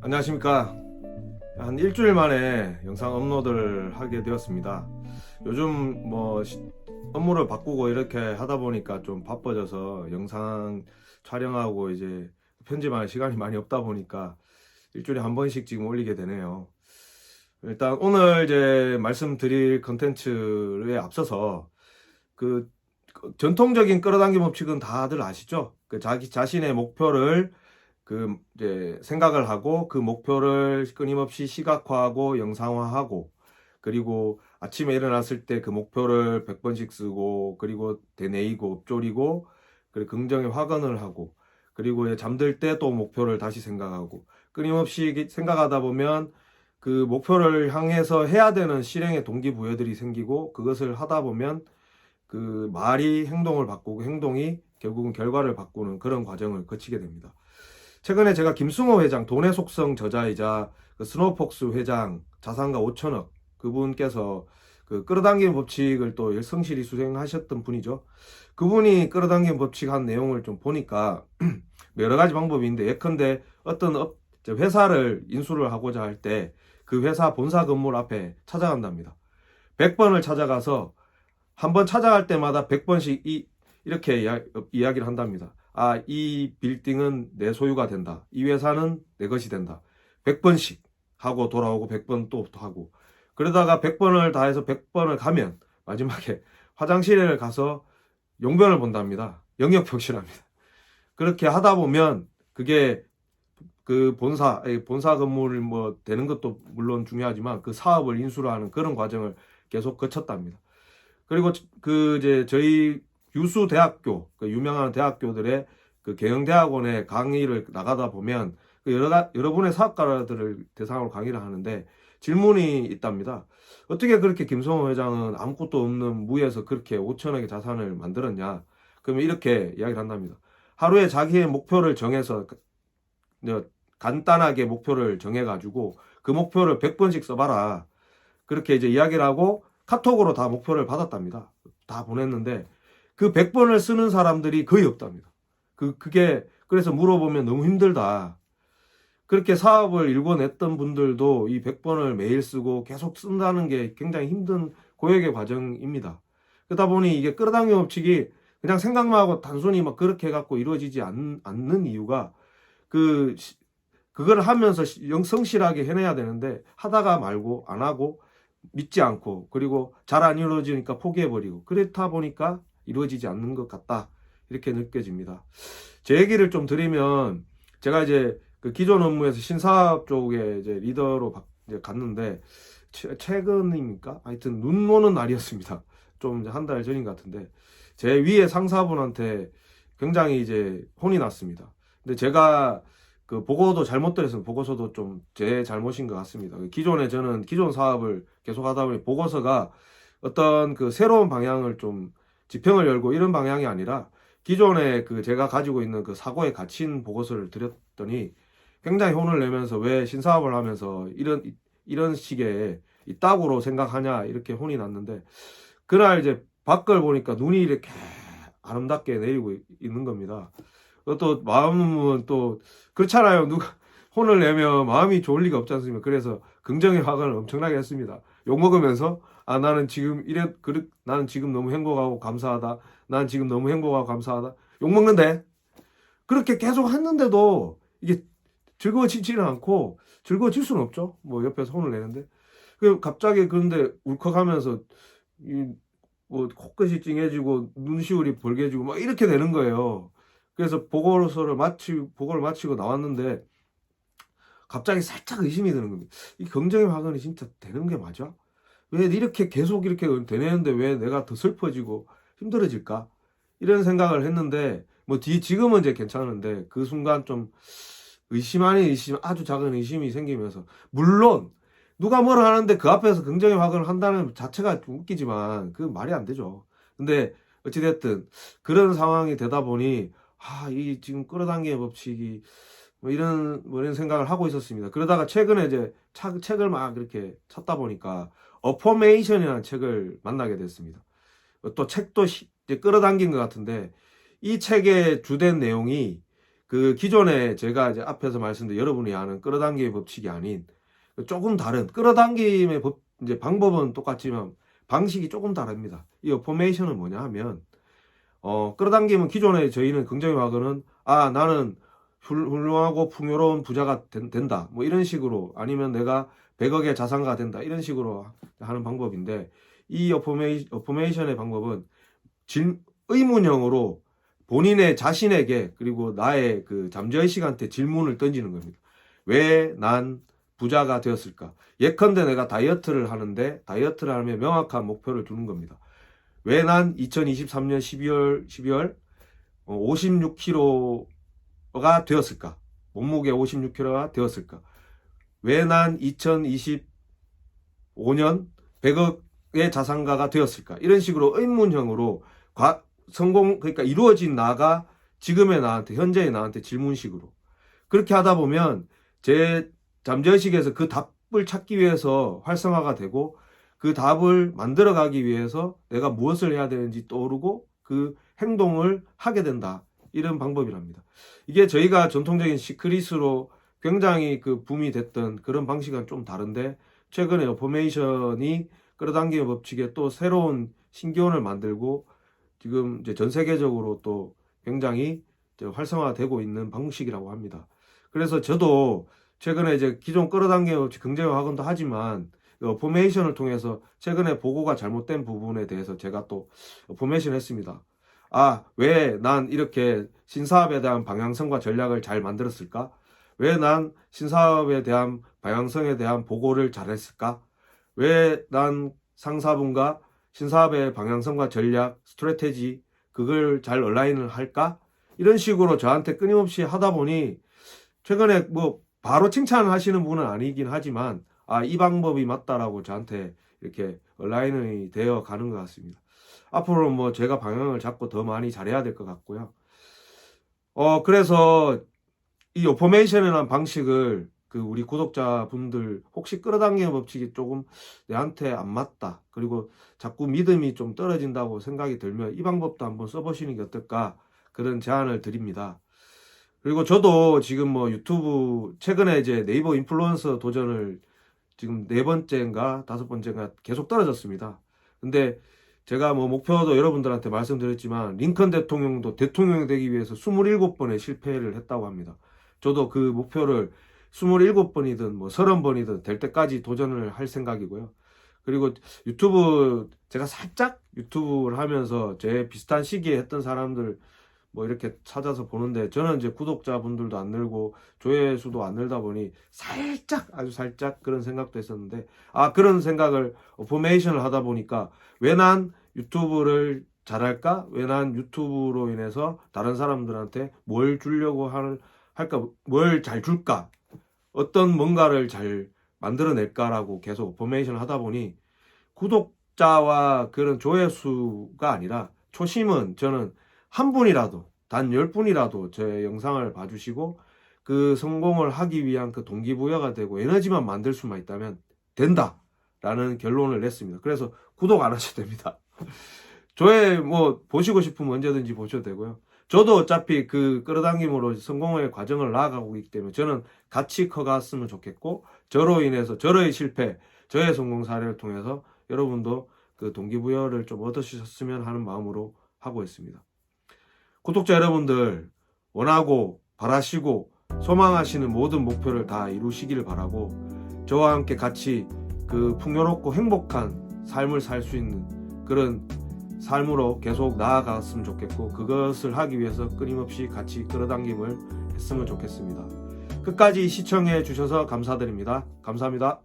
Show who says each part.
Speaker 1: 안녕하십니까. 한 일주일 만에 영상 업로드를 하게 되었습니다. 요즘 업무를 바꾸고 이렇게 하다 보니까 좀 바빠져서 영상 촬영하고 이제 편집할 시간이 많이 없다 보니까 일주일에 한 번씩 지금 올리게 되네요. 일단 오늘 이제 말씀드릴 컨텐츠에 앞서서 그 전통적인 끌어당김 법칙은 다들 아시죠? 그 자기 자신의 목표를 이제 생각을 하고 그 목표를 끊임없이 시각화하고 영상화하고, 그리고 아침에 일어났을 때 그 목표를 100번씩 쓰고, 그리고 되뇌이고 읊조리고, 그리고 긍정에 확언을 하고, 그리고 잠들 때 또 목표를 다시 생각하고, 끊임없이 생각하다 보면 그 목표를 향해서 해야 되는 실행의 동기부여들이 생기고, 그것을 하다 보면 그 말이 행동을 바꾸고, 행동이 결국은 결과를 바꾸는 그런 과정을 거치게 됩니다. 최근에 제가 김승호 회장, 돈의 속성 저자이자 그 스노우폭스 회장, 자산가 5천억, 그분께서 그 끌어당기는 법칙을 또 성실히 수행하셨던 분이죠. 그분이 끌어당기는 법칙 한 내용을 좀 보니까 여러 가지 방법이 있는데, 예컨대 어떤 회사를 인수를 하고자 할 때 그 회사 본사 건물 앞에 찾아간답니다. 100번을 찾아가서 한 번 찾아갈 때마다 100번씩 이렇게 이야기를 한답니다. 아, 이 빌딩은 내 소유가 된다. 이 회사는 내 것이 된다. 100번씩 하고 돌아오고 100번 또 하고. 그러다가 100번을 다 해서 100번을 가면 마지막에 화장실에 가서 용변을 본답니다. 영역 표시랍니다. 그렇게 하다 보면 그게 그 본사 건물을 되는 것도 물론 중요하지만 그 사업을 인수를 하는 그런 과정을 계속 거쳤답니다. 그리고 이제 저희 유수 대학교, 그 유명한 대학교들의 그 경영대학원에 강의를 나가다 보면 그 여러분의 사업가들을 대상으로 강의를 하는데 질문이 있답니다. 어떻게 그렇게 김성호 회장은 아무것도 없는 무에서 그렇게 5천억의 자산을 만들었냐? 그러면 이렇게 이야기를 한답니다. 하루에 자기의 목표를 정해서 간단하게 목표를 정해가지고 그 목표를 100번씩 써봐라. 그렇게 이제 이야기를 하고 카톡으로 다 목표를 받았답니다. 다 보냈는데 그 100번을 쓰는 사람들이 거의 없답니다. 그게 그래서 물어보면 너무 힘들다. 그렇게 사업을 일궈냈던 분들도 이 100번을 매일 쓰고 계속 쓴다는 게 굉장히 힘든 고역의 과정입니다. 그러다 보니 이게 끌어당김 법칙이 그냥 생각만 하고 단순히 막 그렇게 해갖고 이루어지지 않는 이유가 그걸 하면서 성실하게 해내야 되는데 하다가 말고 안 하고 믿지 않고, 그리고 잘 안 이루어지니까 포기해버리고, 그렇다 보니까 이루어지지 않는 것 같다, 이렇게 느껴집니다. 제 얘기를 좀 드리면, 제가 이제 그 기존 업무에서 신사업 쪽에 이제 리더로 이제 갔는데 최근입니까? 하여튼 눈 오는 날이었습니다. 좀 한 달 전인 것 같은데 제 위에 상사분한테 굉장히 이제 혼이 났습니다. 근데 제가 그 보고도 잘못 들었으면 보고서도 좀 제 잘못인 것 같습니다. 기존에 저는 기존 사업을 계속 하다 보니 보고서가 어떤 그 새로운 방향을 좀 지평을 열고 이런 방향이 아니라 기존에 그 제가 가지고 있는 그 사고에 갇힌 보고서를 드렸더니 굉장히 혼을 내면서 왜 신사업을 하면서 이런 식의 이따구로 생각하냐, 이렇게 혼이 났는데, 그날 이제 밖을 보니까 눈이 이렇게 아름답게 내리고 있는 겁니다. 또 마음은 또 그렇잖아요. 누가 혼을 내면 마음이 좋을 리가 없지 않습니까? 그래서 긍정의 화관을 엄청나게 했습니다. 욕 먹으면서 나는 지금 나는 지금 너무 행복하고 감사하다. 난 지금 너무 행복하고 감사하다. 욕 먹는데 그렇게 계속 했는데도 이게 즐거워지지는 않고, 즐거워질 수는 없죠. 옆에서 혼을 내는데 갑자기 그런데 울컥하면서 코끝이 찡해지고 눈시울이 벌게지고 막 이렇게 되는 거예요. 그래서 보고를 마치고 나왔는데 갑자기 살짝 의심이 드는 겁니다. 이 경쟁의 화근이 진짜 되는 게 맞아? 왜 이렇게 계속 이렇게 되는데 왜 내가 더 슬퍼지고 힘들어질까? 이런 생각을 했는데 지금은 이제 괜찮은데 그 순간 좀 의심 아닌 의심, 아주 작은 의심이 생기면서, 물론 누가 뭐를 하는데 그 앞에서 긍정의 화근을 한다는 자체가 좀 웃기지만 그 말이 안 되죠. 근데 어찌됐든 그런 상황이 되다 보니 이 지금 끌어당기의 법칙이 이런 생각을 하고 있었습니다. 그러다가 최근에 이제 책을 막 이렇게 찾다 보니까 어포메이션이라는 책을 만나게 됐습니다. 또 책도 이제 끌어당긴 것 같은데 이 책의 주된 내용이 그 기존에 제가 이제 앞에서 말씀드린 여러분이 아는 끌어당김의 법칙이 아닌 조금 다른 끌어당김의 이제 방법은 똑같지만 방식이 조금 다릅니다. 이 어포메이션은 뭐냐 하면 끌어당김은 기존에 저희는 긍정의 화근은 나는 훌륭하고 풍요로운 부자가 된다 뭐 이런 식으로, 아니면 내가 100억의 자산가가 된다 이런 식으로 하는 방법인데, 이 어포메이션의 방법은 의문형으로 본인의 자신에게 그리고 나의 그 잠재의식한테 질문을 던지는 겁니다. 왜 난 부자가 되었을까? 예컨대 내가 다이어트를 하는데, 다이어트를 하면 명확한 목표를 두는 겁니다. 왜 난 2023년 12월 56kg가 되었을까? 몸무게 56kg가 되었을까? 왜 난 2025년 100억의 자산가가 되었을까? 이런 식으로 의문형으로 그러니까 이루어진 나가 지금의 나한테, 현재의 나한테 질문식으로. 그렇게 하다 보면 제 잠재의식에서 그 답을 찾기 위해서 활성화가 되고, 그 답을 만들어가기 위해서 내가 무엇을 해야 되는지 떠오르고 그 행동을 하게 된다. 이런 방법이랍니다. 이게 저희가 전통적인 시크릿으로 굉장히 그 붐이 됐던 그런 방식은 좀 다른데, 최근에 어포메이션이 끌어당김의 법칙에 또 새로운 신기원을 만들고 지금 이제 전 세계적으로 또 굉장히 이제 활성화되고 있는 방식이라고 합니다. 그래서 저도 최근에 이제 기존 끌어당김의 법칙 긍정의 화근도 하지만 어포메이션을 통해서 최근에 보고가 잘못된 부분에 대해서 제가 또 어포메이션 했습니다. 왜 난 이렇게 신사업에 대한 방향성과 전략을 잘 만들었을까? 왜 난 신사업에 대한 방향성에 대한 보고를 잘했을까? 왜 난 상사분과 신사업의 방향성과 전략, 스트래테지 그걸 잘 얼라인을 할까? 이런 식으로 저한테 끊임없이 하다 보니 최근에 뭐 바로 칭찬하시는 분은 아니긴 하지만 이 방법이 맞다라고 저한테 이렇게 얼라인이 되어 가는 것 같습니다. 앞으로 뭐 제가 방향을 잡고 더 많이 잘해야 될 것 같고요. 그래서 이 어포메이션이라는 방식을 그 우리 구독자분들 혹시 끌어당기는 법칙이 조금 내한테 안 맞다, 그리고 자꾸 믿음이 좀 떨어진다고 생각이 들면 이 방법도 한번 써보시는 게 어떨까, 그런 제안을 드립니다. 그리고 저도 지금 뭐 유튜브 최근에 이제 네이버 인플루언서 도전을 지금 4번째인가 5번째인가 계속 떨어졌습니다. 근데 제가 뭐 목표도 여러분들한테 말씀드렸지만 링컨 대통령도 대통령이 되기 위해서 27번의 실패를 했다고 합니다. 저도 그 목표를 27번이든 뭐 30번이든 될 때까지 도전을 할 생각이고요. 그리고 유튜브 제가 살짝 유튜브를 하면서 제 비슷한 시기에 했던 사람들 뭐 이렇게 찾아서 보는데, 저는 이제 구독자분들도 안 늘고 조회수도 안 늘다 보니 살짝, 아주 살짝 그런 생각도 했었는데, 그런 생각을 어포메이션을 하다 보니까 왜 난 유튜브를 잘할까? 왜 난 유튜브로 인해서 다른 사람들한테 뭘 주려고 할까? 뭘 잘 줄까? 어떤 뭔가를 잘 만들어낼까라고 계속 어포메이션을 하다 보니 구독자와 그런 조회수가 아니라, 초심은 저는 한 분이라도, 단 10분이라도 제 영상을 봐주시고 그 성공을 하기 위한 그 동기부여가 되고 에너지만 만들 수만 있다면 된다 라는 결론을 냈습니다. 그래서 구독 안 하셔도 됩니다. 조회 뭐 보시고 싶으면 언제든지 보셔도 되고요. 저도 어차피 그 끌어당김으로 성공의 과정을 나아가고 있기 때문에 저는 같이 커갔으면 좋겠고, 저로 인해서 저의 실패, 저의 성공 사례를 통해서 여러분도 그 동기부여를 좀 얻으셨으면 하는 마음으로 하고 있습니다. 구독자 여러분들, 원하고 바라시고 소망하시는 모든 목표를 다 이루시기를 바라고, 저와 함께 같이 그 풍요롭고 행복한 삶을 살 수 있는 그런 삶으로 계속 나아갔으면 좋겠고, 그것을 하기 위해서 끊임없이 같이 끌어당김을 했으면 좋겠습니다. 끝까지 시청해 주셔서 감사드립니다. 감사합니다.